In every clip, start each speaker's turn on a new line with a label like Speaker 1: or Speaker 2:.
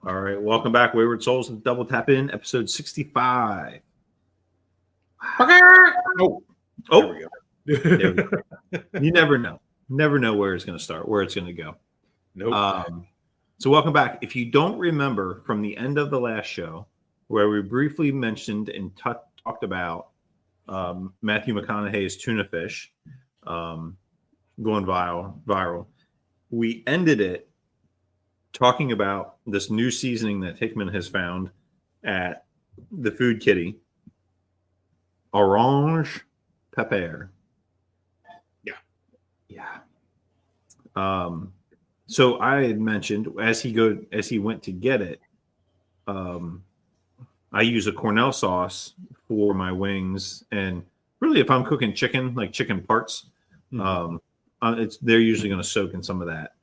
Speaker 1: All right, welcome back, Wayward Souls, and Double Tap In, episode 65.
Speaker 2: Oh,
Speaker 1: there we go. There we go. You never know where it's going to start, where it's going to go.
Speaker 2: Nope.
Speaker 1: So welcome back. If you don't remember from the end of the last show, where we briefly mentioned and talked about Matthew McConaughey's tuna fish going viral, we ended it talking about this new seasoning that Hickman has found at the Food Kitty, orange pepper. Yeah. So I had mentioned as he went to get it, I use a Cornell sauce for my wings, and really, if I'm cooking chicken, like chicken parts, they're usually going to soak in some of that.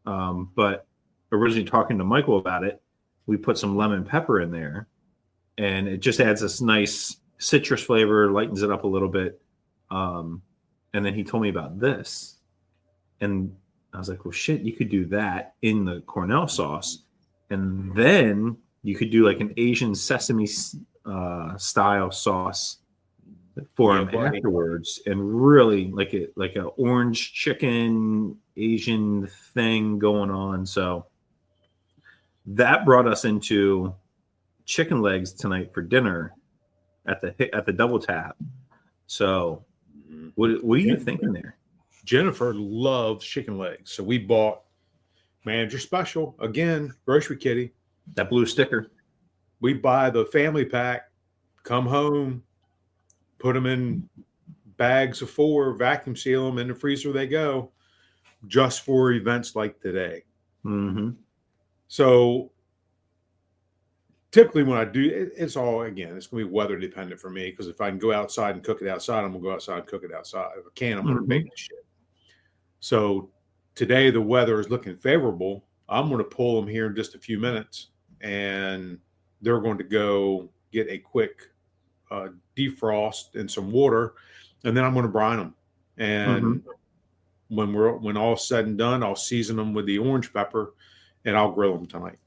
Speaker 1: But originally talking to Michael about it, we put some lemon pepper in there, and it just adds this nice citrus flavor, lightens it up a little bit. And then he told me about this, and I was like, well, shit, you could do that in the Cornell sauce, and then you could do like an Asian sesame style sauce for him afterwards, and really like a orange chicken Asian thing going on. So that brought us into chicken legs tonight for dinner at the Double Tap. So what are you thinking there?
Speaker 2: Jennifer loves chicken legs, so we bought Manager Special again, Grocery Kitty.
Speaker 1: That blue sticker.
Speaker 2: We buy the family pack, come home, put them in bags of 4, vacuum seal them, in the freezer they go, just for events like today.
Speaker 1: Mm-hmm.
Speaker 2: So typically when I do, it's all, again, it's going to be weather dependent for me, because if I can go outside and cook it outside, I'm going to go outside and cook it outside. If I can, I'm going to bake the shit. So today the weather is looking favorable. I'm going to pull them here in just a few minutes, and they're going to go get a quick defrost in some water, and then I'm going to brine them. And when all's said and done, I'll season them with the orange pepper, and I'll grill them tonight.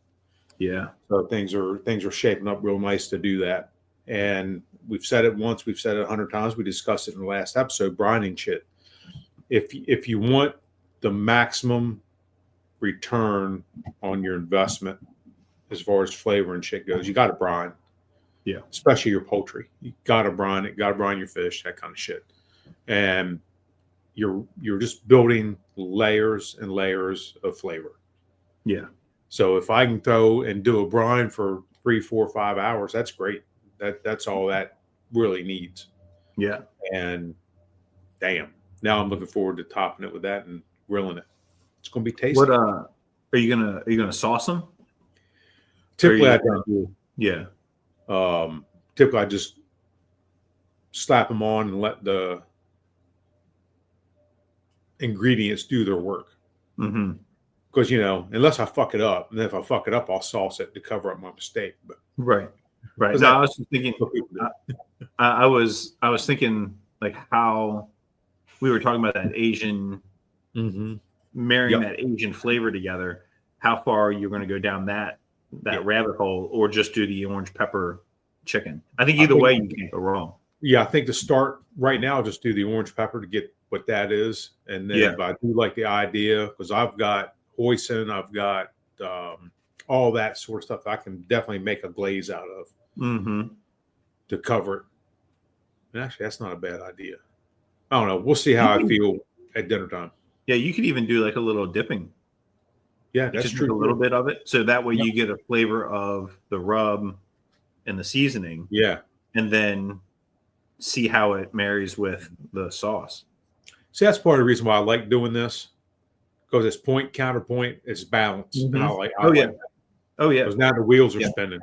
Speaker 1: Yeah.
Speaker 2: So things are shaping up real nice to do that. And we've said it once, we've said it 100 times. We discussed it in the last episode, brining shit. If you want the maximum return on your investment as far as flavor and shit goes, you got to brine.
Speaker 1: Yeah. Especially
Speaker 2: your poultry. You got to brine it, got to brine your fish, that kind of shit. And you're just building layers and layers of flavor.
Speaker 1: Yeah.
Speaker 2: So if I can throw and do a brine for 3, 4, 5 hours, that's great. That's all that really needs.
Speaker 1: Yeah.
Speaker 2: And damn, now I'm looking forward to topping it with that and grilling it. It's going to be tasty.
Speaker 1: What are you gonna sauce them?
Speaker 2: Typically, I do.
Speaker 1: Yeah.
Speaker 2: Typically, I just slap them on and let the ingredients do their work.
Speaker 1: Mm-hmm.
Speaker 2: Because, unless I fuck it up, and then if I fuck it up, I'll sauce it to cover up my mistake. But
Speaker 1: right. No, I was thinking. I was thinking like how we were talking about that Asian, marrying that Asian flavor together. How far you're going to go down that rabbit hole, or just do the orange pepper chicken? I think either way you can't go wrong.
Speaker 2: Yeah, I think to start right now, just do the orange pepper to get what that is, and then if I do like the idea, because I've got hoisin, I've got all that sort of stuff I can definitely make a glaze out of to cover it. And actually, that's not a bad idea. I don't know. We'll see how I feel at dinner time.
Speaker 1: Yeah, you could even do like a little dipping.
Speaker 2: Yeah, that's true.
Speaker 1: A little bit of it, so that way you get a flavor of the rub and the seasoning.
Speaker 2: Yeah,
Speaker 1: and then see how it marries with the sauce.
Speaker 2: See, that's part of the reason why I like doing this, because it's point counterpoint, it's balance, and I like.
Speaker 1: Oh yeah.
Speaker 2: Because now the wheels are spinning.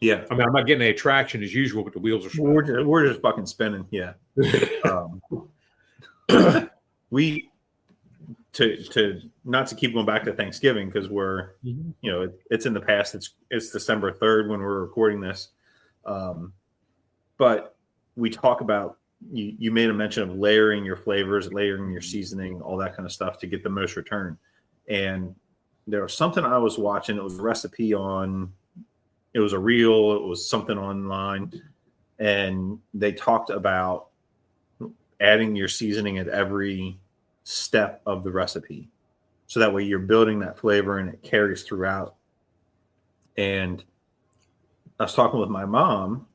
Speaker 1: Yeah,
Speaker 2: I mean, I'm not getting any traction as usual, but the wheels are spinning.
Speaker 1: We're just fucking spinning. Yeah. We to not to keep going back to Thanksgiving, because we're it's in the past. It's December 3rd when we're recording this, but we talk about you made a mention of layering your flavors, layering your seasoning, all that kind of stuff to get the most return. And there was something I was watching. It was a recipe on, it was a reel, it was something online, and they talked about adding your seasoning at every step of the recipe. So that way you're building that flavor and it carries throughout. And I was talking with my mom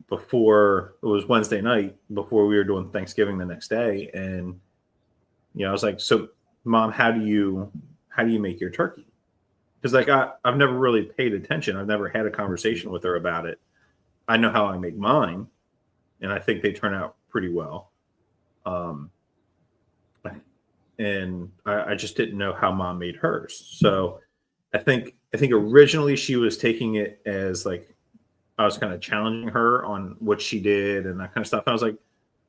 Speaker 1: before it was Wednesday night, before we were doing Thanksgiving the next day. And, I was like, so Mom, how do you make your turkey? Because like I've never really paid attention. I've never had a conversation with her about it. I know how I make mine, and I think they turn out pretty well. And I just didn't know how Mom made hers. So I think originally she was taking it as like I was kind of challenging her on what she did and that kind of stuff. I was like,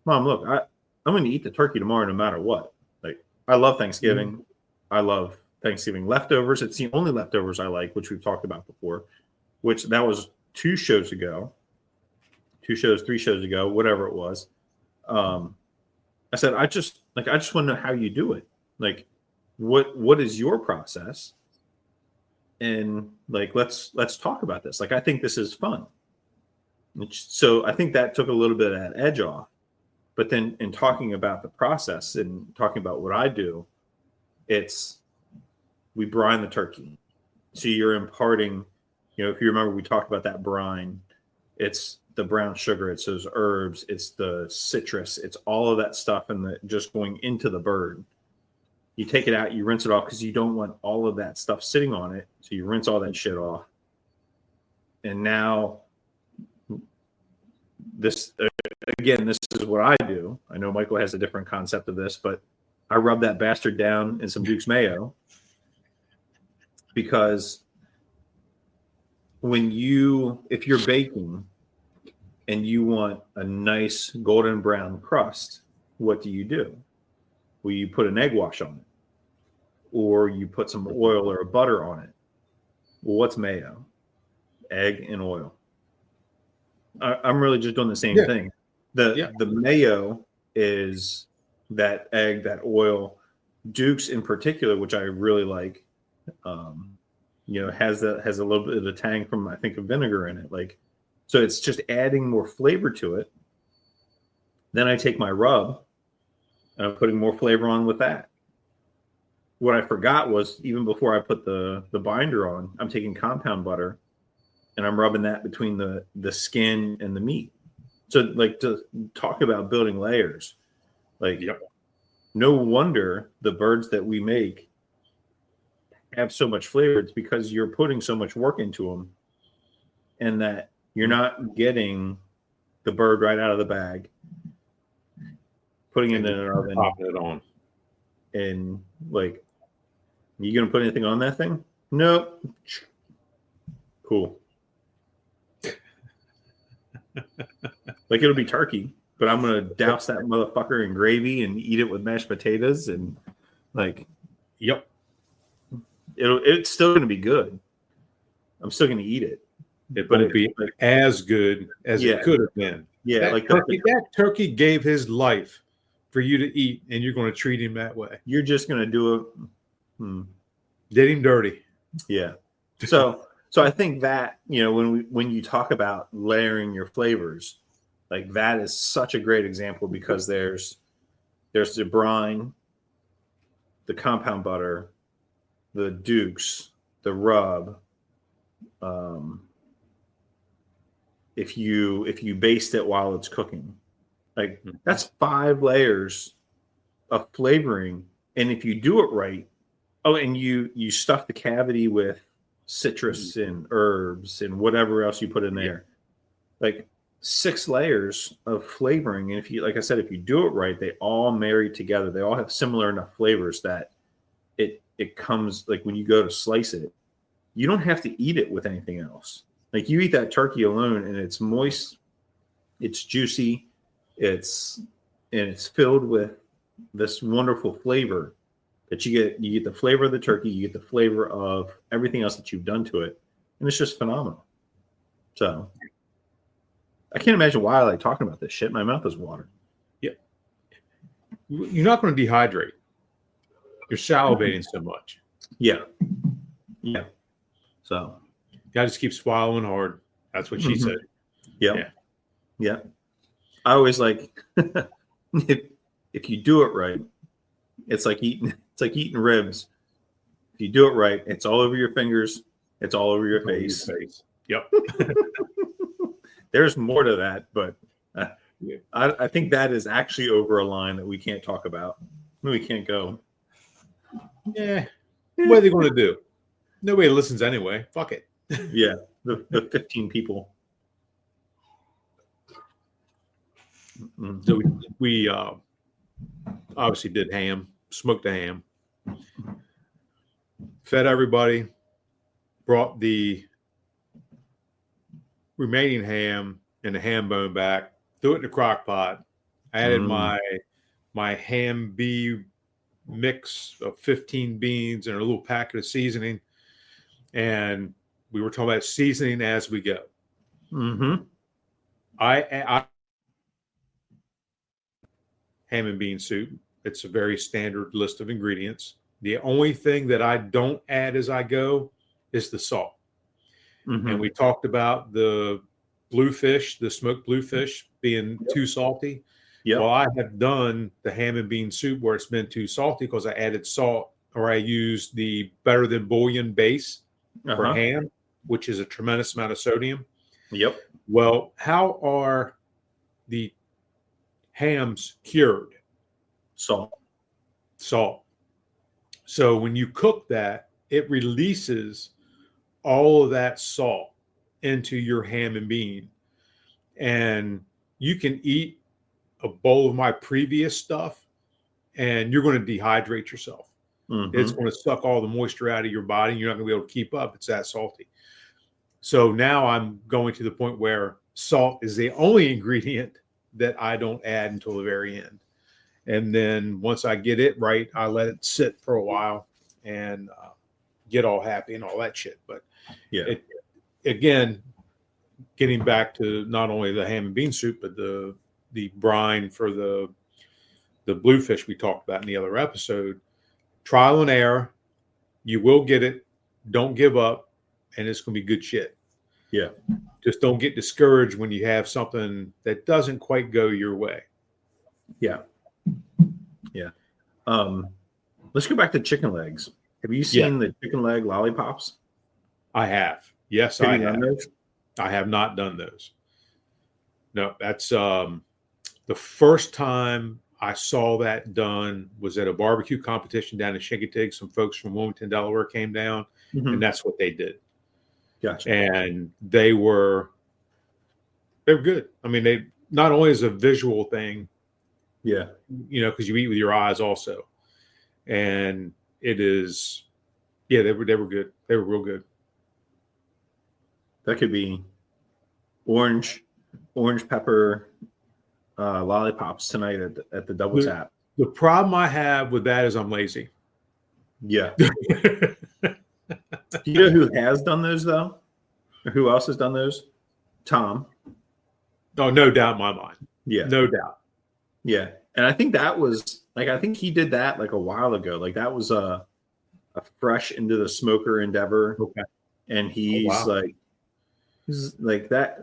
Speaker 1: Mom, look, I'm going to eat the turkey tomorrow no matter what. Like, I love Thanksgiving. Mm-hmm. I love Thanksgiving leftovers. It's the only leftovers I like, which we've talked about before, which that was 3 shows ago, whatever it was. I said, I just want to know how you do it. Like, what is your process? And like, let's talk about this. Like, I think this is fun. So I think that took a little bit of that edge off. But then in talking about the process and talking about what I do, we brine the turkey. So you're imparting, if you remember, we talked about that brine. It's the brown sugar, it's those herbs, it's the citrus, it's all of that stuff and just going into the bird. You take it out, you rinse it off because you don't want all of that stuff sitting on it. So you rinse all that shit off. And now this is what I do. I know Michael has a different concept of this, but I rub that bastard down in some Duke's mayo because if you're baking and you want a nice golden brown crust, what do? Well, you put an egg wash on it, or you put some oil or butter on it. Well, what's mayo? Egg and oil. I'm really just doing the same thing. The mayo is that egg, that oil. Duke's in particular, which I really like, has a little bit of the tang from, I think, of vinegar in it. Like, so it's just adding more flavor to it. Then I take my rub and I'm putting more flavor on with that. What I forgot was, even before I put the binder on, I'm taking compound butter and I'm rubbing that between the skin and the meat. So, like, to talk about building layers, like, no wonder the birds that we make have so much flavor. It's because you're putting so much work into them, and that you're not getting the bird right out of the bag, putting it in an oven,
Speaker 2: popping it on,
Speaker 1: and like, you gonna put anything on that thing? Nope. Cool. Like, it'll be turkey, but I'm gonna douse that motherfucker in gravy and eat it with mashed potatoes, and like, it's still gonna be good. I'm still gonna eat it.
Speaker 2: It won't be as good as it could have been.
Speaker 1: Yeah,
Speaker 2: that turkey gave his life for you to eat, and you're going to treat him that way.
Speaker 1: You're just going to do it.
Speaker 2: Did him dirty.
Speaker 1: Yeah. So I think that, when you talk about layering your flavors, like, that is such a great example, because there's the brine, the compound butter, the Dukes, the rub. If you baste it while it's cooking, like, that's 5 layers of flavoring. And if you do it right, and you stuff the cavity with citrus and herbs and whatever else you put in there, like 6 layers of flavoring. And if you, like I said, if you do it right, they all marry together. They all have similar enough flavors that it comes, like, when you go to slice it, you don't have to eat it with anything else. Like, you eat that turkey alone and it's moist, it's juicy, it's filled with this wonderful flavor that you get the flavor of the turkey, you get the flavor of everything else that you've done to it, and it's just phenomenal. So I can't imagine why I like talking about this shit. My mouth is watering.
Speaker 2: You're not going to dehydrate. You're salivating so much.
Speaker 1: Yeah. Yeah. So
Speaker 2: Guy just keeps swallowing hard. That's what she said.
Speaker 1: yeah.
Speaker 2: Yeah.
Speaker 1: Yeah. I always like if you do it right, it's like eating ribs. If you do it right, it's all over your fingers, it's all over your face.
Speaker 2: Yep.
Speaker 1: There's more to that, but
Speaker 2: Yeah.
Speaker 1: I think that is actually over a line that we can't talk about. We can't go.
Speaker 2: Yeah. What are they going to do? Nobody listens anyway. Fuck it.
Speaker 1: Yeah. The 15 people.
Speaker 2: So we obviously did ham, smoked the ham, fed everybody, brought the remaining ham and the ham bone back, threw it in the crock pot, added my ham bee mix of 15 beans and a little packet of seasoning. And we were talking about seasoning as we go.
Speaker 1: Mm-hmm.
Speaker 2: I ham and bean soup. It's a very standard list of ingredients. The only thing that I don't add as I go is the salt.
Speaker 1: Mm-hmm.
Speaker 2: And we talked about the bluefish, the smoked bluefish being too salty.
Speaker 1: Yep.
Speaker 2: Well, I have done the ham and bean soup where it's been too salty because I added salt, or I used the Better Than Bouillon base for ham, which is a tremendous amount of sodium.
Speaker 1: Yep.
Speaker 2: Well, how are the hams cured?
Speaker 1: Salt.
Speaker 2: So when you cook that, it releases all of that salt into your ham and bean. And you can eat a bowl of my previous stuff and you're going to dehydrate yourself.
Speaker 1: Mm-hmm.
Speaker 2: It's going to suck all the moisture out of your body. You're not going to be able to keep up. It's that salty. So now I'm going to the point where salt is the only ingredient that I don't add until the very end. And then once I get it right, I let it sit for a while and get all happy and all that shit. But
Speaker 1: yeah,
Speaker 2: again, getting back to not only the ham and bean soup, but the brine for the bluefish we talked about in the other episode, trial and error, you will get it. Don't give up. And it's going to be good shit.
Speaker 1: Yeah.
Speaker 2: Just don't get discouraged when you have something that doesn't quite go your way.
Speaker 1: Yeah. Yeah. Let's go back to chicken legs. Have you seen the chicken leg lollipops?
Speaker 2: I have. Yes,
Speaker 1: I
Speaker 2: have. I have not done those. No, that's the first time I saw that done was at a barbecue competition down in Chincoteague. Some folks from Wilmington, Delaware came down, and that's what they did.
Speaker 1: Gotcha.
Speaker 2: And they were good. I mean, they not only as a visual thing, because you eat with your eyes also, and it is, they were good. They were real good.
Speaker 1: That could be orange pepper lollipops tonight at the Double Tap.
Speaker 2: The problem I have with that is I'm lazy.
Speaker 1: Yeah. Do you know who has done those though? Or who else has done those? Tom.
Speaker 2: Oh, no doubt in my mind.
Speaker 1: Yeah.
Speaker 2: No doubt.
Speaker 1: Yeah. And I think that was I think he did that like a while ago. Like that was a fresh into the smoker endeavor.
Speaker 2: Okay.
Speaker 1: And he's like that.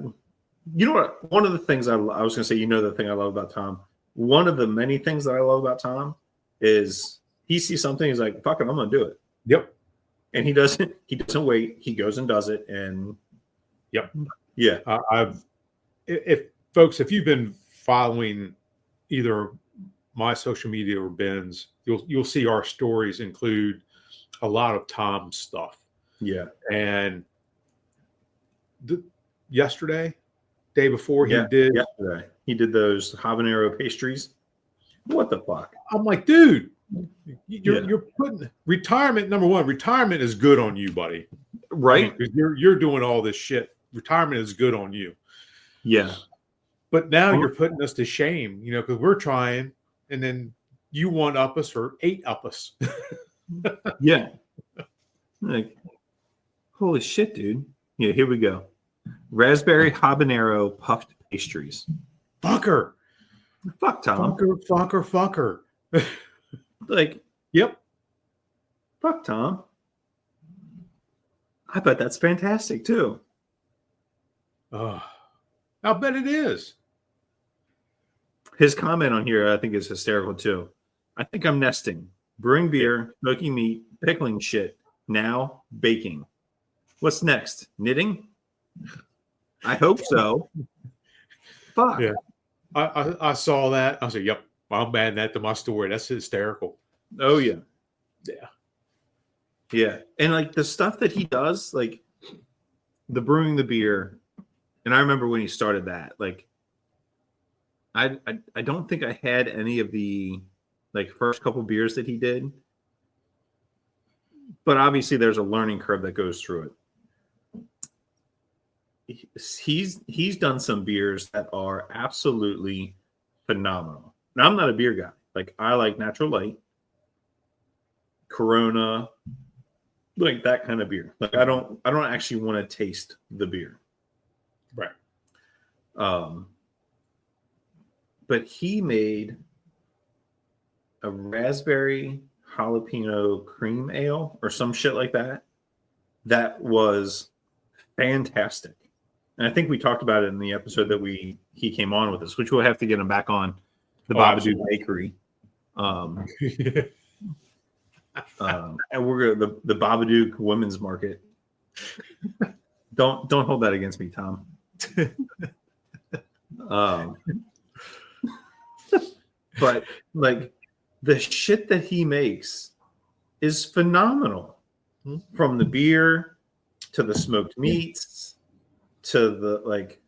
Speaker 1: You know what? One of the things I was going to say, the thing I love about Tom, one of the many things that I love about Tom is he sees something. He's like, fuck it, I'm going to do it.
Speaker 2: Yep.
Speaker 1: And he doesn't wait. He goes and does it. And
Speaker 2: yep.
Speaker 1: Yeah.
Speaker 2: If you've been following either my social media or Ben's, you'll see our stories include a lot of Tom's stuff.
Speaker 1: Yeah.
Speaker 2: And day before he did
Speaker 1: those habanero pastries. What the fuck?
Speaker 2: I'm like, dude, you're putting retirement. Number one, retirement is good on you, buddy.
Speaker 1: Right?
Speaker 2: Because you're doing all this shit. Retirement is good on you.
Speaker 1: Yeah.
Speaker 2: But now you're putting us to shame, because we're trying, and then you one up us or 8 up us.
Speaker 1: Yeah. Like, holy shit, dude. Yeah, here we go. Raspberry habanero puffed pastries.
Speaker 2: Fucker.
Speaker 1: Fuck Tom.
Speaker 2: Fucker.
Speaker 1: Like,
Speaker 2: yep.
Speaker 1: Fuck Tom. I bet that's fantastic too.
Speaker 2: Oh, I'll bet it is.
Speaker 1: His comment on here, I think, is hysterical too. I think I'm nesting, brewing beer, smoking meat, pickling shit. Now baking. What's next? Knitting? I hope so. Fuck.
Speaker 2: Yeah. I saw that. I said, yep, I'm adding that to my story. That's hysterical.
Speaker 1: Oh yeah.
Speaker 2: Yeah.
Speaker 1: Yeah. And like the stuff that he does, like the brewing the beer, and I remember when he started that, like I don't think I had any of the like first couple beers that he did. But obviously there's a learning curve that goes through it. He's done some beers that are absolutely phenomenal. Now I'm not a beer guy. Like I like Natural Light, Corona, like that kind of beer. Like I don't actually want to taste the beer.
Speaker 2: Right.
Speaker 1: But he made a raspberry jalapeno cream ale or some shit like that. That was fantastic. And I think we talked about it in the episode that he came on with us, which we'll have to get him back on the Babadook Bakery. And we're gonna the Babadook Women's Market. Don't hold that against me, Tom. But like the shit that he makes is phenomenal. From the beer to the smoked meats to the like,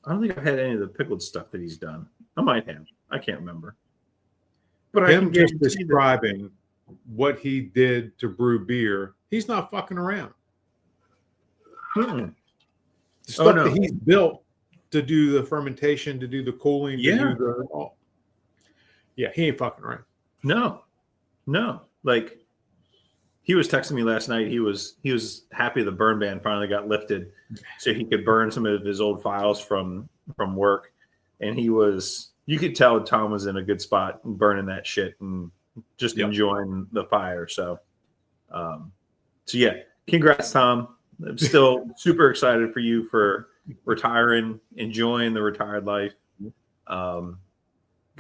Speaker 1: I don't think I've had any of the pickled stuff that he's done. I might have. I can't remember. But
Speaker 2: him just describing what he did to brew beer, he's not fucking around.
Speaker 1: The
Speaker 2: stuff that he's built to do the fermentation, to do the cooling, to do the yeah, he ain't fucking around.
Speaker 1: No. Like he was texting me last night. He was happy the burn ban finally got lifted, so he could burn some of his old files from work. And you could tell Tom was in a good spot burning that shit and just enjoying the fire. So yeah, congrats, Tom. I'm still super excited for you for retiring, enjoying the retired life.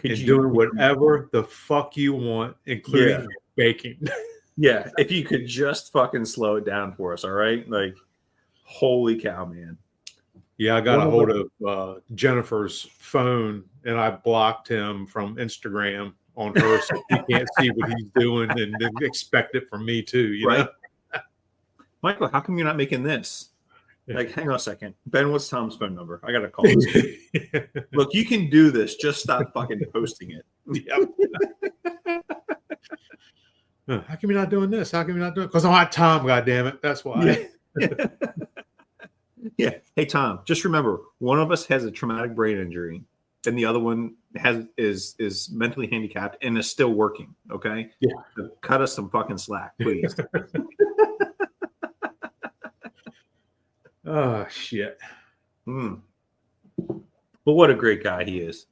Speaker 2: Doing whatever the fuck you want, including baking.
Speaker 1: Yeah, if you could just fucking slow it down for us, all right? Like, holy cow, man.
Speaker 2: Yeah, I got a hold of Jennifer's phone, and I blocked him from Instagram on her, so he can't see what he's doing and expect it from me too. You know,
Speaker 1: Michael, how come you're not making this? Like, hang on a second. Ben, what's Tom's phone number? I got to call this guy. Look, you can do this. Just stop fucking posting it.
Speaker 2: Yep. How come you're not doing this? How come you're not doing it? Because I'm not Tom, goddammit. That's why.
Speaker 1: Yeah. Hey, Tom, just remember, one of us has a traumatic brain injury and the other one is mentally handicapped and is still working. Okay?
Speaker 2: Yeah.
Speaker 1: So cut us some fucking slack, please.
Speaker 2: Oh, shit.
Speaker 1: But what a great guy he is.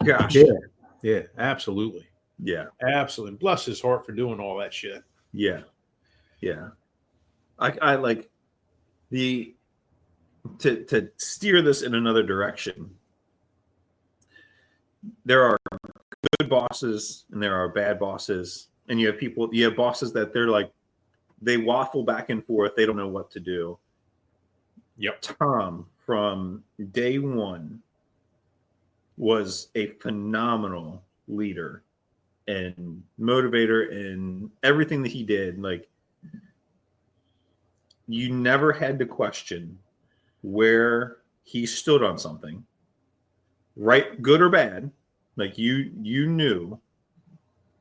Speaker 1: Gosh.
Speaker 2: Yeah, absolutely.
Speaker 1: Yeah.
Speaker 2: Absolutely. Bless his heart for doing all that shit.
Speaker 1: Yeah. I like to steer this in another direction. There are good bosses and there are bad bosses. And you have bosses that they're like, they waffle back and forth. They don't know what to do.
Speaker 2: Yep.
Speaker 1: Tom, from day one, was a phenomenal leader and motivator in everything that he did. Like, you never had to question where he stood on something, right, good or bad. Like you knew,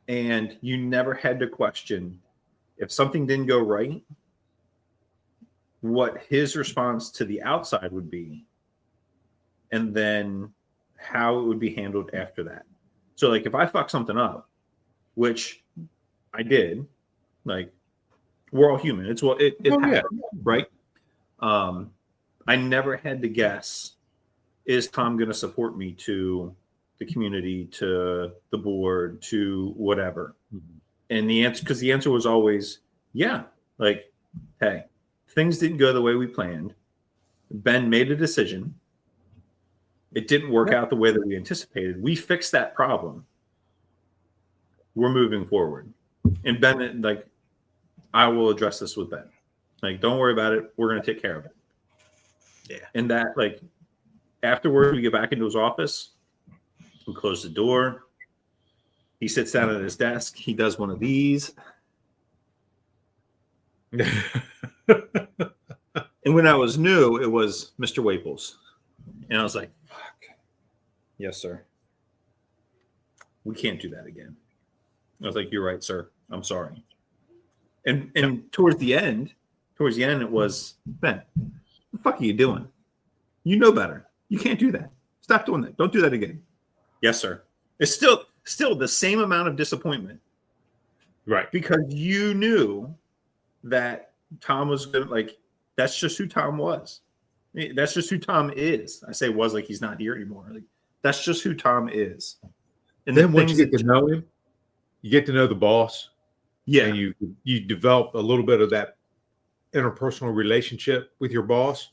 Speaker 1: and you never had to question if something didn't go right, what his response to the outside would be, and then how it would be handled after that. So like if I fuck something up, which I did, like we're all human. It's what it happened, right? I never had to guess, is Tom going to support me to the community, to the board, to whatever? And the answer was always, yeah. Like, hey, things didn't go the way we planned. Ben made a decision. It didn't work out the way that we anticipated. We fixed that problem. We're moving forward. And Ben, like, I will address this with Ben. Like, don't worry about it. We're going to take care of it.
Speaker 2: Yeah.
Speaker 1: And that, like, afterward, we get back into his office. We close the door. He sits down at his desk. He does one of these. And when I was new, it was Mr. Waples. And I was like, fuck. Yes, sir. We can't do that again. I was like, you're right, sir. I'm sorry. And towards the end, it was, Ben, what the fuck are you doing? You know better. You can't do that. Stop doing that. Don't do that again. Yes, sir. It's still the same amount of disappointment.
Speaker 2: Right.
Speaker 1: Because you knew that Tom was going to, like, that's just who Tom was. That's just who Tom is. I say was like he's not here anymore. Like, that's just who Tom is. And
Speaker 2: then once you get to know him, you get to know the boss.
Speaker 1: Yeah.
Speaker 2: And you develop a little bit of that interpersonal relationship with your boss.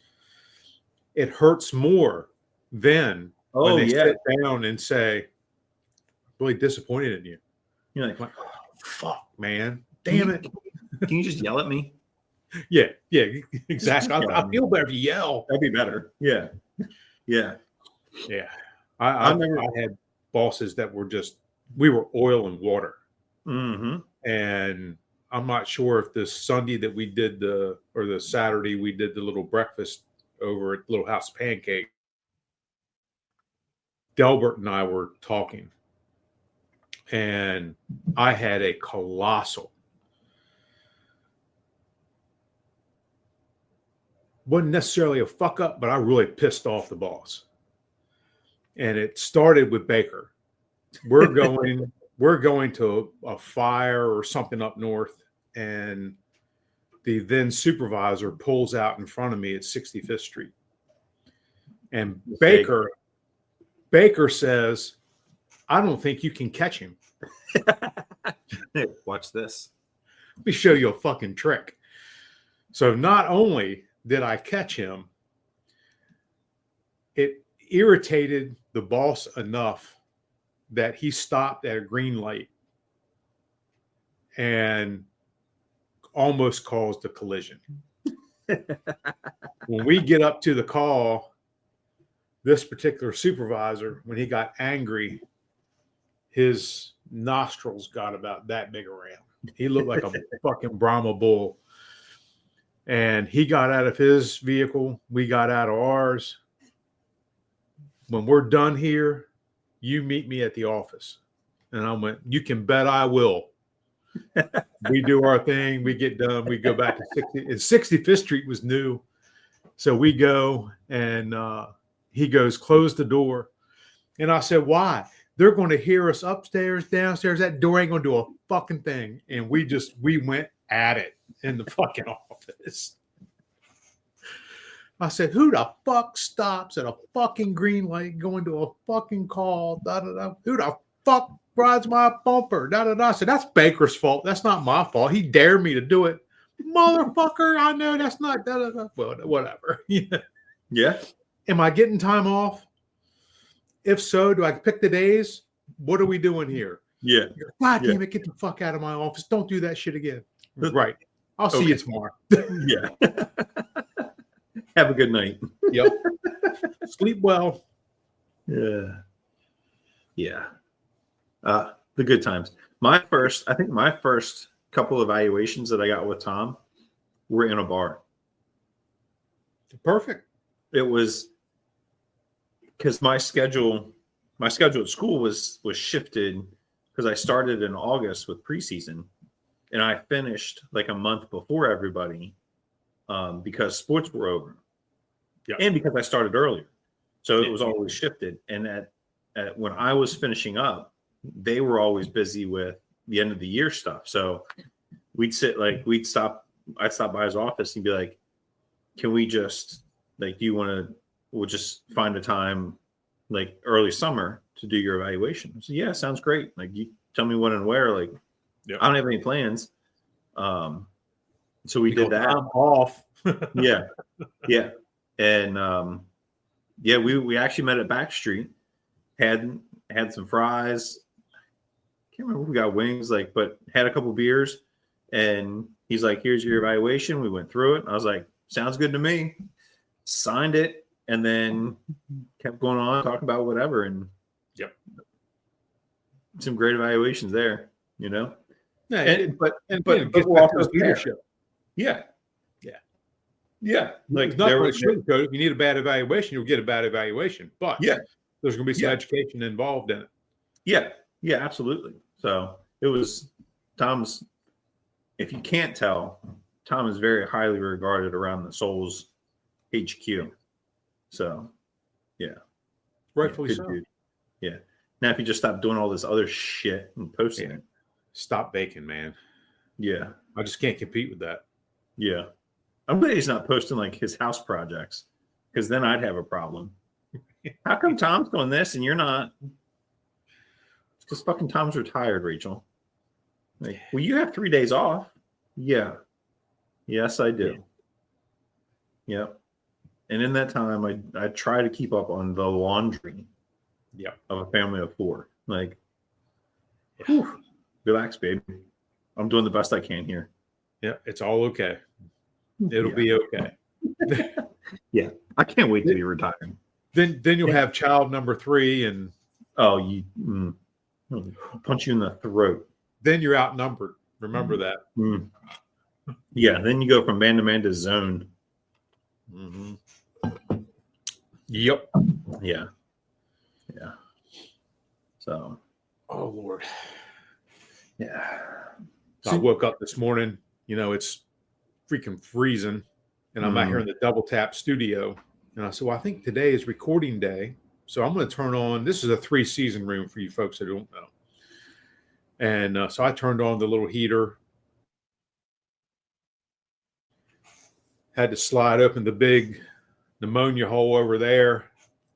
Speaker 2: It hurts more than when they sit down and say, really disappointed in you.
Speaker 1: You're like,
Speaker 2: oh, fuck, man. Damn it.
Speaker 1: Can you just yell at me?
Speaker 2: Yeah, exactly. I feel better if you yell.
Speaker 1: That'd be better. Yeah.
Speaker 2: I had bosses that were we were oil and water.
Speaker 1: Mm-hmm.
Speaker 2: And I'm not sure if the Sunday that we did the Saturday we did the little breakfast over at Little House Pancake, Delbert and I were talking, and I had a colossal, wasn't necessarily a fuck up, but I really pissed off the boss. And it started with Baker. We're going to a fire or something up north, and the then supervisor pulls out in front of me at 65th Street. And Baker says, I don't think you can catch him.
Speaker 1: Hey, watch this.
Speaker 2: Let me show you a fucking trick. So not only did I catch him, it irritated the boss enough that he stopped at a green light and almost caused a collision. When we get up to the call, this particular supervisor, when he got angry, his nostrils got about that big around. He looked like a fucking Brahma bull. And he got out of his vehicle. We got out of ours. When we're done here, you meet me at the office. And I went, you can bet I will. We do our thing. We get done. We go back to 60. And 65th Street was new. So we go, and he goes, close the door. And I said, why? They're going to hear us upstairs, downstairs. That door ain't going to do a fucking thing. And we went at it in the fucking office. I said, who the fuck stops at a fucking green light going to a fucking call? Da, da, da. Who the fuck rides my bumper? Da, da, da. I said, that's Baker's fault. That's not my fault. He dared me to do it. Motherfucker, I know that's not da, da, da. Well, whatever.
Speaker 1: Yeah.
Speaker 2: Am I getting time off? If so, do I pick the days? What are we doing here?
Speaker 1: Yeah.
Speaker 2: God damn it, get the fuck out of my office. Don't do that shit again. Right. I'll see you tomorrow.
Speaker 1: Yeah. Have a good night.
Speaker 2: Yep. Sleep well.
Speaker 1: Yeah. Yeah. The good times. My first couple of evaluations that I got with Tom were in a bar.
Speaker 2: Perfect.
Speaker 1: It was because my schedule at school was shifted because I started in August with preseason, and I finished like a month before everybody because sports were over. Yeah. And because I started earlier. So it was always shifted. And at when I was finishing up, they were always busy with the end of the year stuff. So I'd stop by his office and be like, can we just, like, we'll just find a time like early summer to do your evaluation. I said, yeah, sounds great. Like, you tell me when and where. Like, I don't have any plans. So we did that.
Speaker 2: I'm off
Speaker 1: Yeah. Yeah. And yeah, we actually met at Backstreet, had some fries. Can't remember if we got wings, like, but had a couple beers. And he's like, here's your evaluation. We went through it. I was like, sounds good to me. Signed it, and then kept going on talking about whatever. And
Speaker 2: Yep.
Speaker 1: Some great evaluations there, you know.
Speaker 2: Yeah,
Speaker 1: But
Speaker 2: it gets
Speaker 1: we're
Speaker 2: back to
Speaker 1: also
Speaker 2: his leadership.
Speaker 1: Yeah.
Speaker 2: Yeah.
Speaker 1: Yeah. Like
Speaker 2: There's nothing sugarcoat. If you need a bad evaluation, you'll get a bad evaluation. But
Speaker 1: yeah,
Speaker 2: there's going to be some education involved in it.
Speaker 1: Yeah. Yeah, absolutely. So it was Tom's. If you can't tell, Tom is very highly regarded around the Soles HQ. So, yeah.
Speaker 2: Rightfully so.
Speaker 1: Dude. Yeah. Now, if you just stop doing all this other shit and posting it.
Speaker 2: Stop baking, man.
Speaker 1: Yeah.
Speaker 2: I just can't compete with that.
Speaker 1: Yeah. I'm glad he's not posting like his house projects, because then I'd have a problem. How come Tom's doing this and you're not? It's because fucking Tom's retired, Rachel. Like, well, you have 3 days off. Yeah. Yes, I do. Yeah. Yep. And in that time, I try to keep up on the laundry of a family of 4. Like, whew, relax, babe. I'm doing the best I can here.
Speaker 2: Yeah, it's all okay. It'll be okay.
Speaker 1: Yeah. I can't wait to be retired.
Speaker 2: Then you'll have child number 3, and
Speaker 1: I'll punch you in the throat.
Speaker 2: Then you're outnumbered. Remember that.
Speaker 1: Mm. Yeah. Then you go from man to man to zone.
Speaker 2: Mm-hmm. Yep.
Speaker 1: Yeah. Yeah. So.
Speaker 2: Oh Lord.
Speaker 1: Yeah.
Speaker 2: So I woke up this morning. You know, it's freaking freezing, and I'm out here in the Double Tap studio. And I said, well, I think today is recording day, so I'm going to turn on. This is a 3-season room for you folks that don't know. And so I turned on the little heater. Had to slide open the big pneumonia hole over there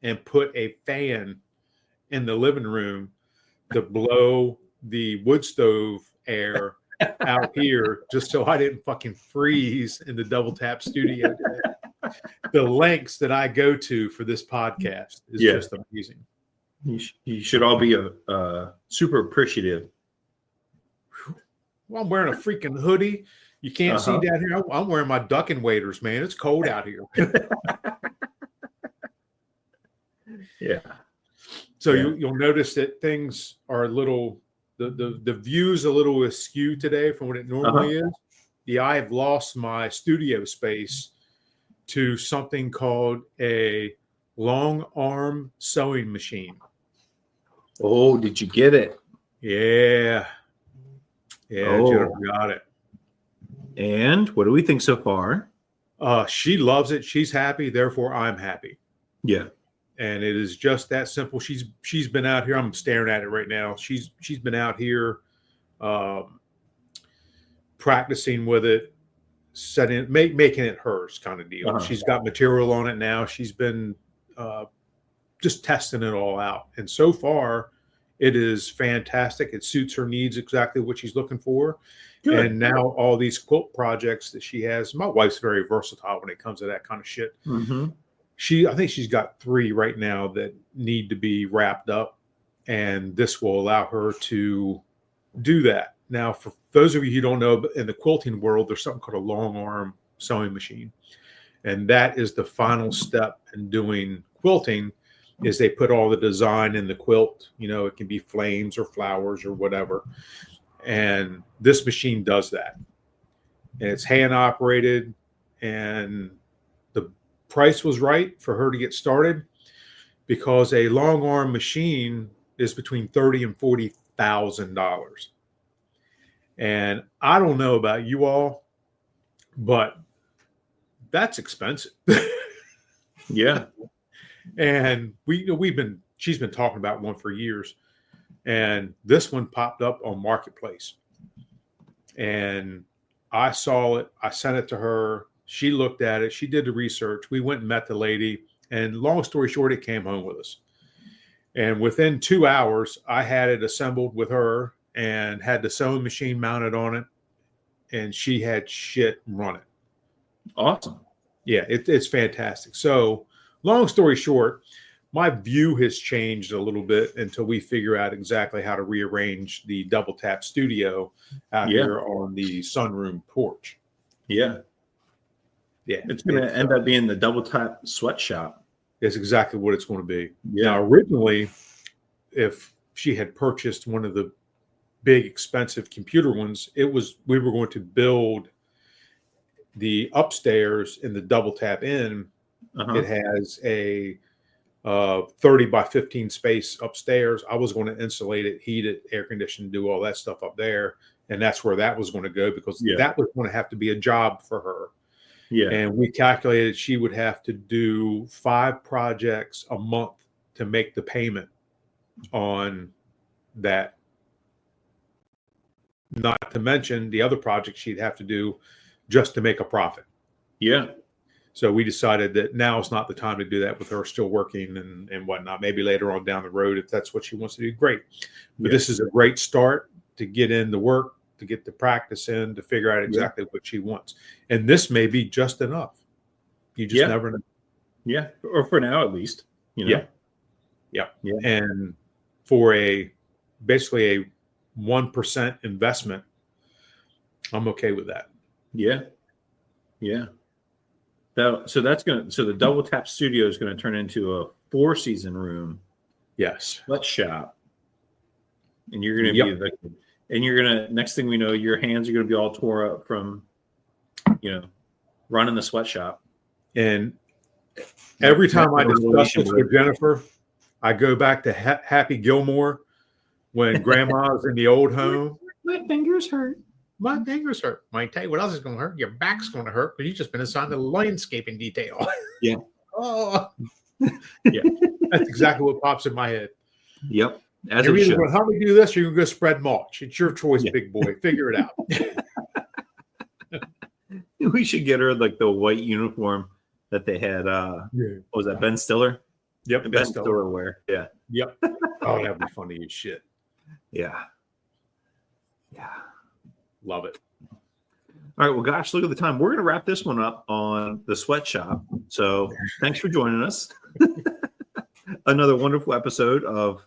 Speaker 2: and put a fan in the living room to blow the wood stove air out here, just so I didn't fucking freeze in the Double Tap studio today. The lengths that I go to for this podcast is just amazing.
Speaker 1: You should all be super appreciative.
Speaker 2: Well, I'm wearing a freaking hoodie. You can't see down here. I'm wearing my ducking waders, man. It's cold out here.
Speaker 1: Yeah.
Speaker 2: So you'll notice that things are a little, the view's a little askew today from what it normally is. I've lost my studio space to something called a long arm sewing machine.
Speaker 1: Oh, did you get it?
Speaker 2: Yeah. Yeah, Jennifer got it.
Speaker 1: And what do we think so far?
Speaker 2: She loves it. She's happy. Therefore, I'm happy.
Speaker 1: Yeah.
Speaker 2: And it is just that simple. She's been out here. I'm staring at it right now. She's been out here practicing with it, making it hers kind of deal. She's got material on it now. She's been just testing it all out. And so far, it is fantastic. It suits her needs exactly what she's looking for. Good. And now all these quilt projects that she has, my wife's very versatile when it comes to that kind of shit. Mm-hmm. I think she's got 3 right now that need to be wrapped up, and this will allow her to do that. Now, for those of you who don't know, in the quilting world, there's something called a long arm sewing machine, and that is the final step in doing quilting. Is they put all the design in the quilt. You know, it can be flames or flowers or whatever. And this machine does that. And it's hand operated. And the price was right for her to get started, because a long arm machine is between $30,000 and $40,000. And I don't know about you all, but that's expensive.
Speaker 1: Yeah.
Speaker 2: And she's been talking about one for years, and this one popped up on Marketplace, and I saw it. I sent it to her. She looked at it. She did the research. We went and met the lady, and long story short, it came home with us. And within 2 hours, I had it assembled with her and had the sewing machine mounted on it, and she had shit running.
Speaker 1: Awesome.
Speaker 2: Yeah, it's fantastic. So, long story short, my view has changed a little bit until we figure out exactly how to rearrange the double tap studio out
Speaker 1: Yeah.
Speaker 2: here on the sunroom porch.
Speaker 1: Yeah.
Speaker 2: Yeah,
Speaker 1: It's going to end up being the double tap sweatshop.
Speaker 2: It's exactly what it's going to be.
Speaker 1: Yeah.
Speaker 2: Now, originally, if she had purchased one of the big expensive computer ones, we were going to build the upstairs in the double tap in. It has a 30 by 15 space upstairs. I was going to insulate it, heat it, air condition, do all that stuff up there. And that's where that was going to go, because that was going to have to be a job for her.
Speaker 1: Yeah.
Speaker 2: And we calculated she would have to do 5 projects a month to make the payment on that. Not to mention the other projects she'd have to do just to make a profit.
Speaker 1: Yeah.
Speaker 2: So we decided that now is not the time to do that with her still working and whatnot. Maybe later on down the road, if that's what she wants to do, great. But this is a great start to get in the work, to get the practice in, to figure out exactly what she wants. And this may be just enough. You just never know.
Speaker 1: Yeah. Or for now, at least. You know?
Speaker 2: Yeah. And for basically a 1% investment, I'm okay with that.
Speaker 1: Yeah. Yeah. So the double tap studio is going to turn into a 4-season room.
Speaker 2: Yes.
Speaker 1: Sweatshop. And you're going to be next thing we know, your hands are going to be all tore up from, running the sweatshop.
Speaker 2: And every time I discuss this with Jennifer, I go back to Happy Gilmore when grandma's in the old home.
Speaker 1: My fingers hurt.
Speaker 2: My fingers hurt. Might tell you what else is going to hurt. Your back's going to hurt because you've just been assigned a landscaping detail.
Speaker 1: Yeah.
Speaker 2: Oh. Yeah. That's exactly what pops in my head.
Speaker 1: Yep.
Speaker 2: As you're either going to help me do this or you're going to go spread mulch. It's your choice, big boy. Figure it out.
Speaker 1: We should get her like the white uniform that they had. What was that, Ben Stiller?
Speaker 2: Yep.
Speaker 1: Ben Stiller wear. Yeah.
Speaker 2: Yep. Oh, that'd be funny as shit.
Speaker 1: Yeah. Yeah.
Speaker 2: Love it.
Speaker 1: All right. Well, gosh, look at the time. We're going to wrap this one up on the sweatshop. So thanks for joining us. Another wonderful episode of,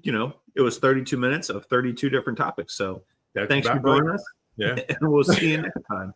Speaker 1: it was 32 minutes of 32 different topics. So thanks for joining us.
Speaker 2: Yeah.
Speaker 1: And we'll see you next time.